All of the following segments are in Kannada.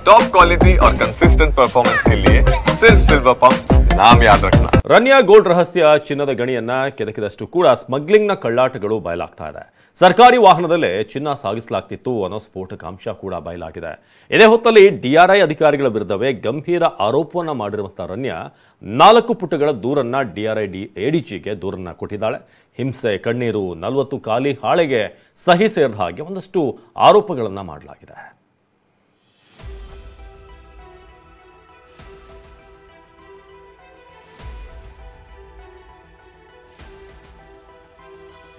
टॉप क्वालिटी और कंसिस्टेंट परफॉर्मेंस के लिए सिर्फ सिल्वर पंप नाम याद रखना। ರನ್ಯಾ ಗೋಲ್ಡ್ ರಹಸ್ಯ ಚಿನ್ನದ ಗಣಿಯನ್ನ ಕೆದಕಿದಷ್ಟು ಕೂಡ ಸ್ಮಗ್ಲಿಂಗ್ನ ಕಳ್ಳಾಟಗಳು ಬಯಲಾಗ್ತಾ ಇದೆ. ಸರ್ಕಾರಿ ವಾಹನದಲ್ಲೇ ಚಿನ್ನ ಸಾಗಿಸಲಾಗ್ತಿತ್ತು ಅನ್ನೋ ಸ್ಫೋಟಕ ಅಂಶ ಕೂಡ ಬಯಲಾಗಿದೆ. ಇದೇ ಹೊತ್ತಲ್ಲಿ ಡಿಆರ್ಐ ಅಧಿಕಾರಿಗಳ ವಿರುದ್ಧವೇ ಗಂಭೀರ ಆರೋಪವನ್ನ ಮಾಡಿರುವಂತಹ ರನ್ಯಾ 4 ಪುಟಗಳ ದೂರನ್ನ ಡಿಆರ್ಐ ಎಡಿಜಿಗೆ ದೂರನ್ನ ಕೊಟ್ಟಿದ್ದಾಳೆ. ಹಿಂಸೆ, ಕಣ್ಣೀರು, 40 ಖಾಲಿ ಹಾಳೆಗೆ ಸಹಿ ಸೇರಿದ ಹಾಗೆ ಒಂದಷ್ಟು ಆರೋಪಗಳನ್ನ ಮಾಡಲಾಗಿದೆ.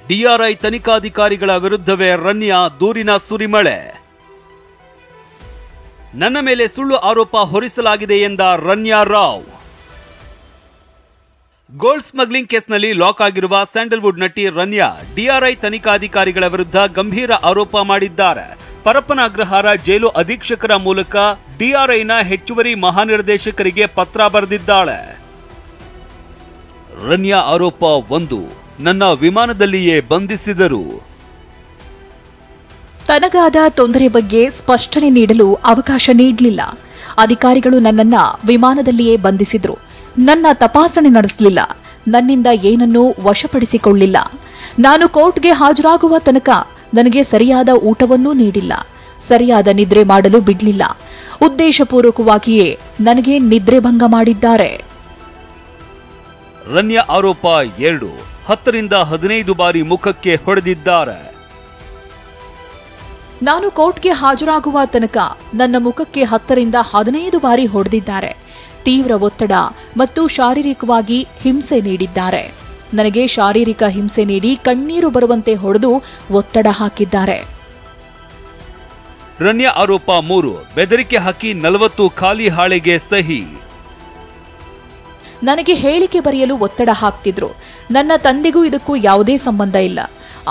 ಡಿಆರ್ಐ ತನಿಖಾಧಿಕಾರಿಗಳ ವಿರುದ್ಧವೇ ರನ್ಯಾ ದೂರಿನ ಸುರಿಮಳೆ. ನನ್ನ ಮೇಲೆ ಸುಳ್ಳು ಆರೋಪ ಹೊರಿಸಲಾಗಿದೆ ಎಂದ ರನ್ಯಾ ರಾವ್. ಗೋಲ್ಡ್ ಸ್ಮಗ್ಲಿಂಗ್ ಕೇಸ್ನಲ್ಲಿ ಲಾಕ್ ಆಗಿರುವ ಸ್ಯಾಂಡಲ್ವುಡ್ ನಟಿ ರನ್ಯಾ ಡಿಆರ್ಐ ತನಿಖಾಧಿಕಾರಿಗಳ ವಿರುದ್ಧ ಗಂಭೀರ ಆರೋಪ ಮಾಡಿದ್ದಾರೆ. ಪರಪ್ಪನ ಅಗ್ರಹಾರ ಜೈಲು ಅಧೀಕ್ಷಕರ ಮೂಲಕ ಡಿಆರ್ಐನ ಹೆಚ್ಚುವರಿ ಮಹಾನಿರ್ದೇಶಕರಿಗೆ ಪತ್ರ ಬರೆದಿದ್ದಾಳೆ. ರನ್ಯಾ ಆರೋಪ 1, ನನ್ನ ವಿಮಾನದಲ್ಲಿಯೇ ಬಂಧಿಸಿದರು. ತನಗಾದ ತೊಂದರೆ ಬಗ್ಗೆ ಸ್ಪಷ್ಟನೆ ನೀಡಲು ಅವಕಾಶ ನೀಡಲಿಲ್ಲ. ಅಧಿಕಾರಿಗಳು ನನ್ನನ್ನ ವಿಮಾನದಲ್ಲಿಯೇ ಬಂಧಿಸಿದ್ರು. ನನ್ನ ತಪಾಸಣೆ ನಡೆಸಲಿಲ್ಲ. ನನ್ನಿಂದ ಏನನ್ನೂ ವಶಪಡಿಸಿಕೊಳ್ಳಿಲ್ಲ. ನಾನು ಕೋರ್ಟ್ಗೆ ಹಾಜರಾಗುವ ತನಕ ನನಗೆ ಸರಿಯಾದ ಊಟವನ್ನೂ ನೀಡಿಲ್ಲ. ಸರಿಯಾದ ನಿದ್ರೆ ಮಾಡಲು ಬಿಡಲಿಲ್ಲ. ಉದ್ದೇಶಪೂರ್ವಕವಾಗಿಯೇ ನನಗೆ ನಿದ್ರೆ ಭಂಗ ಮಾಡಿದ್ದಾರೆ. ರನ್ಯಾ ಆರೋಪ 2, 10 ರಿಂದ 15 ಬಾರಿ ಮುಖಕ್ಕೆ ಹೊಡೆದಿದ್ದಾರೆ. ನಾನು ಕೋರ್ಟ್ಗೆ ಹಾಜರಾಗುವ ತನಕ ನನ್ನ ಮುಖಕ್ಕೆ 10 ರಿಂದ 15 ಬಾರಿ ಹೊಡೆದಿದ್ದಾರೆ. ತೀವ್ರ ಒತ್ತಡ ಮತ್ತು ಶಾರೀರಿಕವಾಗಿ ಹಿಂಸೆ ನೀಡಿದ್ದಾರೆ. ನನಗೆ ಶಾರೀರಿಕ ಹಿಂಸೆ ನೀಡಿ ಕಣ್ಣೀರು ಬರುವಂತೆ ಹೊಡೆದು ಒತ್ತಡ ಹಾಕಿದ್ದಾರೆ. ರನ್ಯಾ ಆರೋಪ 3, ಬೆದರಿಕೆ ಹಾಕಿ 40 ಖಾಲಿ ಹಾಳೆಗೆ ಸಹಿ. ನನಗೆ ಹೇಳಿಕೆ ಬರೆಯಲು ಒತ್ತಡ ಹಾಕ್ತಿದ್ರು. ನನ್ನ ತಂದೆಗೂ ಇದಕ್ಕೂ ಯಾವುದೇ ಸಂಬಂಧ ಇಲ್ಲ.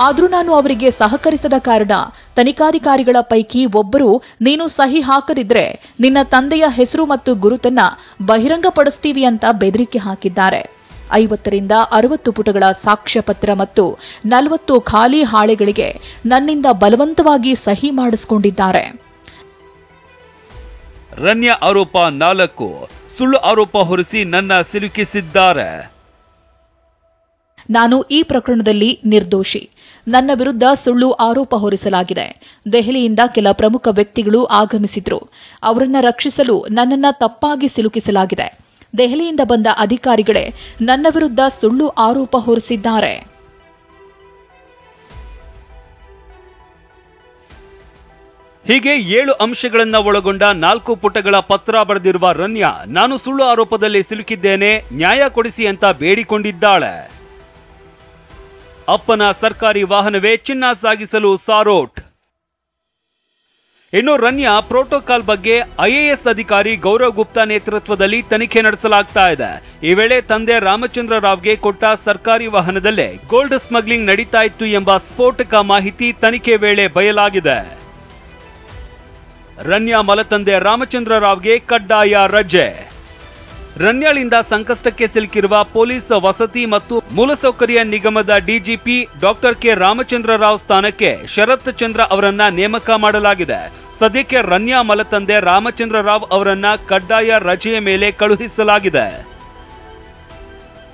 ಆದರೂ ನಾನು ಅವರಿಗೆ ಸಹಕರಿಸದ ಕಾರಣ ತನಿಖಾಧಿಕಾರಿಗಳ ಪೈಕಿ ಒಬ್ಬರು, ನೀನು ಸಹಿ ಹಾಕದಿದ್ರೆ ನಿನ್ನ ತಂದೆಯ ಹೆಸರು ಮತ್ತು ಗುರುತನ್ನ ಬಹಿರಂಗಪಡಿಸ್ತೀವಿ ಅಂತ ಬೆದರಿಕೆ ಹಾಕಿದ್ದಾರೆ. 50 ರಿಂದ 60 ಪುಟಗಳ ಸಾಕ್ಷ್ಯ ಪತ್ರ ಮತ್ತು 40 ಖಾಲಿ ಹಾಳೆಗಳಿಗೆ ನನ್ನಿಂದ ಬಲವಂತವಾಗಿ ಸಹಿ ಮಾಡಿಸಿಕೊಂಡಿದ್ದಾರೆ. ರನ್ಯಾ ಆರೋಪ 4, ಸುಳ್ಳು ಆರೋಪ ಹೊರಿಸಿ ನನ್ನ ಸಿಲುಕಿಸಿದ್ದಾರೆ. ನಾನು ಈ ಪ್ರಕರಣದಲ್ಲಿ ನಿರ್ದೋಷಿ. ನನ್ನ ವಿರುದ್ಧ ಸುಳ್ಳು ಆರೋಪ ಹೊರಿಸಲಾಗಿದೆ. ದೆಹಲಿಯಿಂದ ಕೆಲ ಪ್ರಮುಖ ವ್ಯಕ್ತಿಗಳು ಆಗಮಿಸಿದ್ರು. ಅವರನ್ನ ರಕ್ಷಿಸಲು ನನ್ನನ್ನ ತಪ್ಪಾಗಿ ಸಿಲುಕಿಸಲಾಗಿದೆ. ದೆಹಲಿಯಿಂದ ಬಂದ ಅಧಿಕಾರಿಗಳೇ ನನ್ನ ವಿರುದ್ಧ ಸುಳ್ಳು ಆರೋಪ ಹೊರಿಸಿದ್ದಾರೆ. ಹೀಗೆ 7 ಅಂಶಗಳನ್ನ ಒಳಗೊಂಡ 4 ಪುಟಗಳ ಪತ್ರ ಬರೆದಿರುವ ರನ್ಯಾ, ನಾನು ಸುಳ್ಳು ಆರೋಪದಲ್ಲಿ ಸಿಲುಕಿದ್ದೇನೆ, ನ್ಯಾಯ ಕೊಡಿಸಿ ಅಂತ ಬೇಡಿಕೊಂಡಿದ್ದಾಳೆ. ಅಪ್ಪನ ಸರ್ಕಾರಿ ವಾಹನವೇ ಚಿನ್ನ ಸಾಗಿಸಲು ಸಾರೋಟ್. ಇನ್ನು ರನ್ಯಾ ಪ್ರೋಟೋಕಾಲ್ ಬಗ್ಗೆ ಐಎಎಸ್ ಅಧಿಕಾರಿ ಗೌರವ್ ಗುಪ್ತಾ ನೇತೃತ್ವದಲ್ಲಿ ತನಿಖೆ ನಡೆಸಲಾಗ್ತಾ ಇದೆ. ಈ ವೇಳೆ ತಂದೆ ರಾಮಚಂದ್ರ ರಾವ್ಗೆ ಕೊಟ್ಟ ಸರ್ಕಾರಿ ವಾಹನದಲ್ಲೇ ಗೋಲ್ಡ್ ಸ್ಮಗ್ಲಿಂಗ್ ನಡೀತಾ ಇತ್ತು ಎಂಬ ಸ್ಫೋಟಕ ಮಾಹಿತಿ ತನಿಖೆ ವೇಳೆ ಬಯಲಾಗಿದೆ. ರನ್ಯಾ ಮಲತಂದೆ ರಾಮಚಂದ್ರ ರಾವ್ಗೆ ಕಡ್ಡಾಯ ರಜೆ. ರನ್ಯಾಳಿಂದ ಸಂಕಷ್ಟಕ್ಕೆ ಸಿಲುಕಿರುವ ಪೊಲೀಸ್ ವಸತಿ ಮತ್ತು ಮೂಲಸೌಕರ್ಯ ನಿಗಮದ DGP doctor K Ramachandra Rao ಸ್ಥಾನಕ್ಕೆ ಶರತ್ ಚಂದ್ರ ಅವರನ್ನ ನೇಮಕ ಮಾಡಲಾಗಿದೆ. ಸದ್ಯಕ್ಕೆ ರನ್ಯಾ ಮಲತಂದೆ ರಾಮಚಂದ್ರ ರಾವ್ ಅವರನ್ನ ಕಡ್ಡಾಯ ರಜೆಯ ಮೇಲೆ ಕಳುಹಿಸಲಾಗಿದೆ.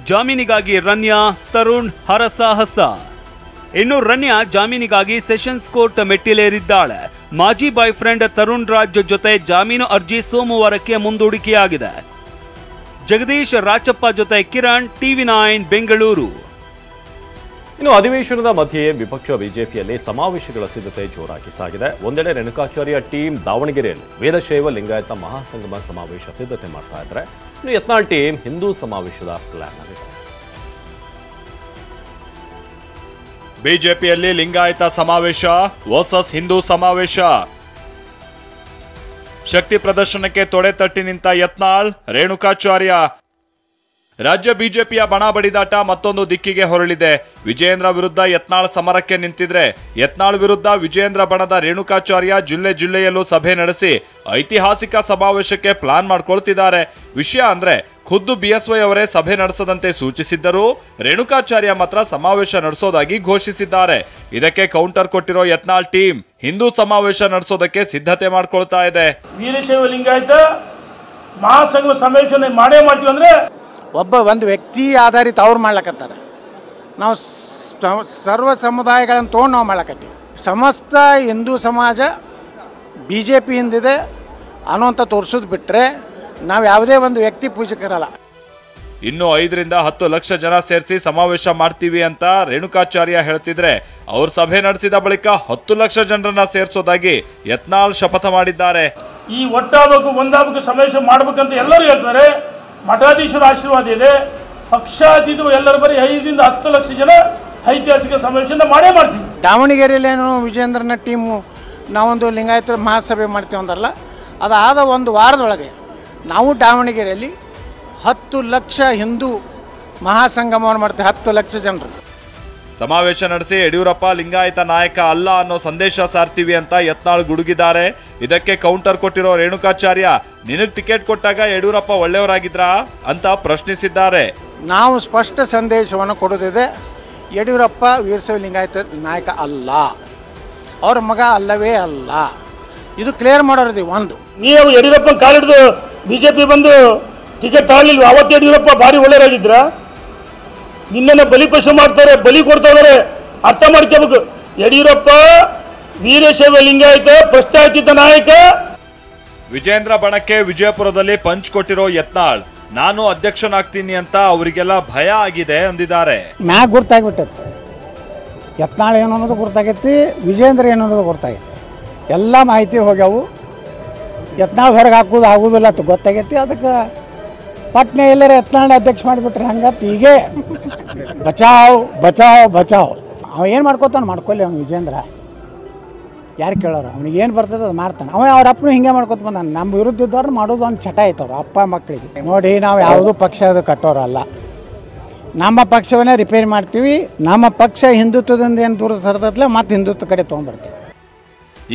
ಜಾಮೀನಿಗಾಗಿ ರನ್ಯಾ, ತರುಣ್ ಹರಸಾಹಸ. ಇನ್ನು ರನ್ಯಾ ಜಾಮೀನಿಗಾಗಿ ಸೆಷನ್ಸ್ ಕೋರ್ಟ್ ಮೆಟ್ಟಿಲೇರಿದ್ದಾಳೆ. ಮಾಜಿ ಬಾಯ್ ಫ್ರೆಂಡ್ ತರುಣ್ ರಾಜ್ ಜೊತೆ ಜಾಮೀನು ಅರ್ಜಿ ಸೋಮವಾರಕ್ಕೆ ಮುಂದೂಡಿಕೆಯಾಗಿದೆ. ಜಗದೀಶ್ ರಾಚಪ್ಪ ಜೊತೆ ಕಿರಣ್, ಟಿವಿ9 ಬೆಂಗಳೂರು. ಇನ್ನು ಅಧಿವೇಶನದ ಮಧ್ಯೆಯೇ ವಿಪಕ್ಷ ಬಿಜೆಪಿಯಲ್ಲಿ ಸಮಾವೇಶಗಳ ಸಿದ್ಧತೆ ಜೋರಾಗಿ ಸಾಗಿದೆ. ಒಂದೆಡೆ ರೇಣುಕಾಚಾರ್ಯ ಟೀಮ್ ದಾವಣಗೆರೆಯಲ್ಲಿ ವೀರಶೈವ ಲಿಂಗಾಯತ ಮಹಾಸಂಗಮ ಸಮಾವೇಶ ಸಿದ್ಧತೆ ಮಾಡ್ತಾ ಇದ್ದಾರೆ. ಇನ್ನು ಯತ್ನಾಳ್ ಟೀಮ್ ಹಿಂದೂ ಸಮಾವೇಶದ ಪ್ಲಾನ್ ಆಗಿದೆ. ಬಿಜೆಪಿಯಲ್ಲಿ ಲಿಂಗಾಯತ ಸಮಾವೇಶ ವರ್ಸಸ್ ಹಿಂದೂ ಸಮಾವೇಶ. ಶಕ್ತಿ ಪ್ರದರ್ಶನಕ್ಕೆ ತೊಡೆ ತಟ್ಟಿ ನಿಂತ ಯತ್ನಾಳ್, ರೇಣುಕಾಚಾರ್ಯ ರಾಜ್ಯ ಬಿಜೆಪಿಯ ಬಣ ಬಡಿದಾಟ ಮತ್ತೊಂದು ದಿಕ್ಕಿಗೆ ಹೊರಳಿದೆ. ವಿಜಯೇಂದ್ರ ವಿರುದ್ಧ ಯತ್ನಾಳ್ ಸಮರಕ್ಕೆ ನಿಂತಿದ್ರೆ ಯತ್ನಾಳ್ ವಿರುದ್ಧ ವಿಜಯೇಂದ್ರ ಬಣದ ರೇಣುಕಾಚಾರ್ಯ ಜಿಲ್ಲೆಯಲ್ಲೂ ಸಭೆ ನಡೆಸಿ ಐತಿಹಾಸಿಕ ಸಮಾವೇಶಕ್ಕೆ ಪ್ಲಾನ್ ಮಾಡ್ಕೊಳ್ತಿದ್ದಾರೆ. ವಿಷಯ ಅಂದ್ರೆ ಖುದ್ದು ಬಿಎಸ್ವೈ ಅವರೇ ಸಭೆ ನಡೆಸದಂತೆ ಸೂಚಿಸಿದ್ದರೂ ರೇಣುಕಾಚಾರ್ಯ ಮಾತ್ರ ಸಮಾವೇಶ ನಡೆಸೋದಾಗಿ ಘೋಷಿಸಿದ್ದಾರೆ. ಇದಕ್ಕೆ ಕೌಂಟರ್ ಕೊಟ್ಟಿರೋ ಯತ್ನಾಳ್ ಟೀಮ್ ಹಿಂದೂ ಸಮಾವೇಶ ನಡೆಸೋದಕ್ಕೆ ಸಿದ್ಧತೆ ಮಾಡ್ಕೊಳ್ತಾ ಇದೆ. ವೀರಶೈವ ಲಿಂಗಾಯತ ಮಹಾಸಂಘ ಸಮಾವೇಶ ಮಾಡೇ ಮಾಡ್ತೀವಿ ಅಂದ್ರೆ ಒಂದು ವ್ಯಕ್ತಿ ಆಧಾರಿತ ಅವ್ರು ಮಾಡ್ಲಕತ್ತಾರೆ. ನಾವು ಸರ್ವ ಸಮುದಾಯಗಳನ್ನು ತೊಗೊಂಡು ನಾವು ಮಾಡ್ಲಕತ್ತೀವಿ. ಸಮಸ್ತ ಹಿಂದೂ ಸಮಾಜ BJPಯಿಂದಿದೆ ಅನ್ನೋಂಥ ತೋರಿಸೋದು ಬಿಟ್ಟರೆ ನಾವು ಯಾವುದೇ ಒಂದು ವ್ಯಕ್ತಿ ಪೂಜಕರಲ್ಲ. ಇನ್ನು 5 ರಿಂದ 10 ಲಕ್ಷ ಜನ ಸೇರಿಸಿ ಸಮಾವೇಶ ಮಾಡ್ತೀವಿ ಅಂತ ರೇಣುಕಾಚಾರ್ಯ ಹೇಳ್ತಿದ್ರೆ ಅವ್ರ ಸಭೆ ನಡೆಸಿದ ಬಳಿಕ 10 ಲಕ್ಷ ಜನರನ್ನ ಸೇರಿಸೋದಾಗಿ ಯತ್ನಾಳ್ ಶಪಥ ಮಾಡಿದ್ದಾರೆ. ಈ ಒಟ್ಟಾಗಬೇಕು ಒಂದಾಗಬೇಕು ಸಮಾವೇಶ ಮಾಡ್ಬೇಕಂತ ಎಲ್ಲರೂ ಹೇಳ್ತಾರೆ. ಮಠಾಧೀಶರ ಆಶೀರ್ವಾದ ಇದೆ. ಪಕ್ಷಾತೀತ ಎಲ್ಲರ ಬರೀ 5 ರಿಂದ 10 ಲಕ್ಷ ಜನ ಐತಿಹಾಸಿಕ ಸಮಾವೇಶ ಮಾಡೇ ಮಾಡ್ತೀವಿ. ದಾವಣಗೆರೆಯಲ್ಲೇನು ವಿಜೇಂದ್ರನ ಟೀಮು ನಾವೊಂದು ಲಿಂಗಾಯತರ ಮಹಾಸಭೆ ಮಾಡ್ತೀವಿ ಅಂತಾರಲ್ಲ, ಅದಾದ ಒಂದು ವಾರದೊಳಗೆ ನಾವು ದಾವಣಗೆರೆಯಲ್ಲಿ 10 ಲಕ್ಷ ಹಿಂದೂ ಮಹಾಸಂಗಮವನ್ನು ಮಾಡ್ತೀವಿ. 10 ಲಕ್ಷ ಜನರು ಸಮಾವೇಶ ನಡೆಸಿ ಯಡಿಯೂರಪ್ಪ ಲಿಂಗಾಯತ ನಾಯಕ ಅಲ್ಲ ಅನ್ನೋ ಸಂದೇಶ ಸಾರ್ತೀವಿ ಅಂತ ಯತ್ನಾಳ್ ಗುಡುಗಿದ್ದಾರೆ. ಇದಕ್ಕೆ ಕೌಂಟರ್ ಕೊಟ್ಟಿರೋ ರೇಣುಕಾಚಾರ್ಯ ನಿನಗೆ ಟಿಕೆಟ್ ಕೊಟ್ಟಾಗ ಯಡಿಯೂರಪ್ಪ ಒಳ್ಳೆಯವರಾಗಿದ್ರಾ ಅಂತ ಪ್ರಶ್ನಿಸಿದ್ದಾರೆ. ನಾವು ಸ್ಪಷ್ಟ ಸಂದೇಶವನ್ನು ಕೊಡೋದಿದೆ. ಯಡಿಯೂರಪ್ಪ ವೀರಶೈವ ಲಿಂಗಾಯತ ನಾಯಕ ಅಲ್ಲ, ಅವ್ರ ಮಗ ಅಲ್ಲವೇ ಅಲ್ಲ. ಇದು ಕ್ಲಿಯರ್ ಮಾಡೋರಿದೆ. ಒಂದು ನೀವು ಯಡಿಯೂರಪ್ಪ ಕಾಲಿಡಿದು BJP ಬಂದು ಟಿಕೆಟ್ ತಗೊಳ್ಳಿಲ್ವ? ಅವತ್ತು ಯಡಿಯೂರಪ್ಪ ಭಾರಿ ಒಳ್ಳೆಯವರಾಗಿದ್ರ? ನಿನ್ನನ್ನು ಬಲಿಪಶು ಮಾಡ್ತಾರೆ, ಬಲಿ ಕೊಡ್ತಾ ಇದಾರೆ. ಅರ್ಥ ಮಾಡ್ಕೋಬೇಕು. ಯಡಿಯೂರಪ್ಪ ವೀರಶೈವ ಲಿಂಗಾಯತ ಪ್ರಶ್ನಾತೀತ ನಾಯಕ. ವಿಜೇಂದ್ರ ಬಣಕ್ಕೆ ವಿಜಯಪುರದಲ್ಲಿ ಪಂಚ್ ಕೊಟ್ಟಿರೋ ಯತ್ನಾಳ್ ನಾನು ಅಧ್ಯಕ್ಷನಾಗ್ತೀನಿ ಅಂತ ಅವರಿಗೆಲ್ಲ ಭಯ ಆಗಿದೆ ಅಂದಿದ್ದಾರೆ. ಮ್ಯಾಗ್ ಗುರ್ತಾಗ್ಬಿಟ್ಟೈತಿ. ಯತ್ನಾಳ್ ಏನು ಅನ್ನೋದು ಗುರ್ತಾಗೈತಿ, ವಿಜೇಂದ್ರ ಏನು ಅನ್ನೋದು ಗೊತ್ತಾಗೈತಿ. ಎಲ್ಲ ಮಾಹಿತಿ ಹೋಗ್ಯಾವು. ಯತ್ನಾಳ್ ಹೊರಗೆ ಹಾಕೋದು ಆಗೋದಿಲ್ಲ ಅಂತ ಗೊತ್ತಾಗೈತಿ. ಅದಕ್ಕೆ ಪಟ್ನೆ ಎಲ್ಲರ ಯತ್ನಾಳ್ ಅಧ್ಯಕ್ಷ ಮಾಡಿಬಿಟ್ರೆ ಹಂಗತ್ ಹೀಗೆ ಬಚಾವ್ ಬಚಾವ್ ಬಚಾವ್. ಅವ ಏನು ಮಾಡ್ಕೋತಾನೆ ಮಾಡ್ಕೊಳ್ಳಿ. ಅವ್ನು ವಿಜೇಂದ್ರ ಯಾರು ಕೇಳೋರು? ಅವ್ನಿಗೆ ಏನು ಬರ್ತದೆ ಅದು ಮಾಡ್ತಾನೆ. ಅವ್ರ ಅಪ್ಪನು ಹಿಂಗೆ ಮಾಡ್ಕೊತ ಬಂದಾನೆ. ನಮ್ಮ ವಿರುದ್ಧ ಇದ್ದವ್ರು ಮಾಡೋದು ಒಂದು ಚಟ ಐತವ್ರು ಅಪ್ಪ ಮಕ್ಕಳಿಗೆ. ನೋಡಿ, ನಾವು ಯಾವುದೂ ಪಕ್ಷದ ಕಟ್ಟೋರಲ್ಲ. ನಮ್ಮ ಪಕ್ಷವನ್ನೇ ರಿಪೇರಿ ಮಾಡ್ತೀವಿ. ನಮ್ಮ ಪಕ್ಷ ಹಿಂದುತ್ವದಿಂದ ಏನು ದೂರ ಸರಿದತ್ಲೆ ಮತ್ತೆ ಹಿಂದುತ್ವ ಕಡೆ ತೊಗೊಂಡ್ಬರ್ತೀವಿ.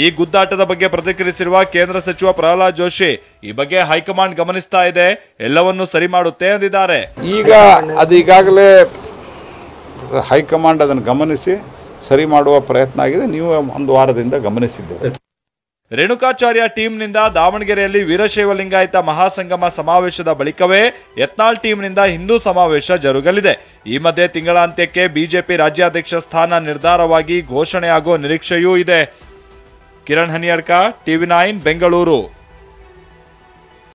ಈ ಗುದ್ದಾಟದ ಬಗ್ಗೆ ಪ್ರತಿಕ್ರಿಯಿಸಿರುವ ಕೇಂದ್ರ ಸಚಿವ ಪ್ರಹ್ಲಾದ್ ಜೋಶಿ ಈ ಬಗ್ಗೆ ಹೈಕಮಾಂಡ್ ಗಮನಿಸ್ತಾ ಇದೆ, ಎಲ್ಲವನ್ನೂ ಸರಿ ಮಾಡುತ್ತೆ ಎಂದಿದ್ದಾರೆ. ಈಗ ಅದು ಈಗಾಗಲೇ ಹೈಕಮಾಂಡ್ ಅದನ್ನು ಗಮನಿಸಿ ಸರಿ ಮಾಡುವ ಪ್ರಯತ್ನ ಆಗಿದೆ. ನೀವು ಒಂದು ವಾರದಿಂದ ಗಮನಿಸಿದ್ದೀರಿ. ರೇಣುಕಾಚಾರ್ಯ ಟೀಮ್ನಿಂದ ದಾವಣಗೆರೆಯಲ್ಲಿ ವೀರಶೈವ ಲಿಂಗಾಯತ ಮಹಾಸಂಗಮ ಸಮಾವೇಶದ ಬಳಿಕವೇ ಯತ್ನಾಳ್ ಟೀಮ್ನಿಂದ ಹಿಂದೂ ಸಮಾವೇಶ ಜರುಗಲಿದೆ. ಈ ಮಧ್ಯೆ ತಿಂಗಳಾಂತ್ಯಕ್ಕೆ ಬಿಜೆಪಿ ರಾಜ್ಯಾಧ್ಯಕ್ಷ ಸ್ಥಾನ ನಿರ್ಧಾರವಾಗಿ ಘೋಷಣೆಯಾಗುವ ನಿರೀಕ್ಷೆಯೂ ಇದೆ. ಕಿರಣ್ ಹನಿಯಡ್ಕ, TV9 ಬೆಂಗಳೂರು.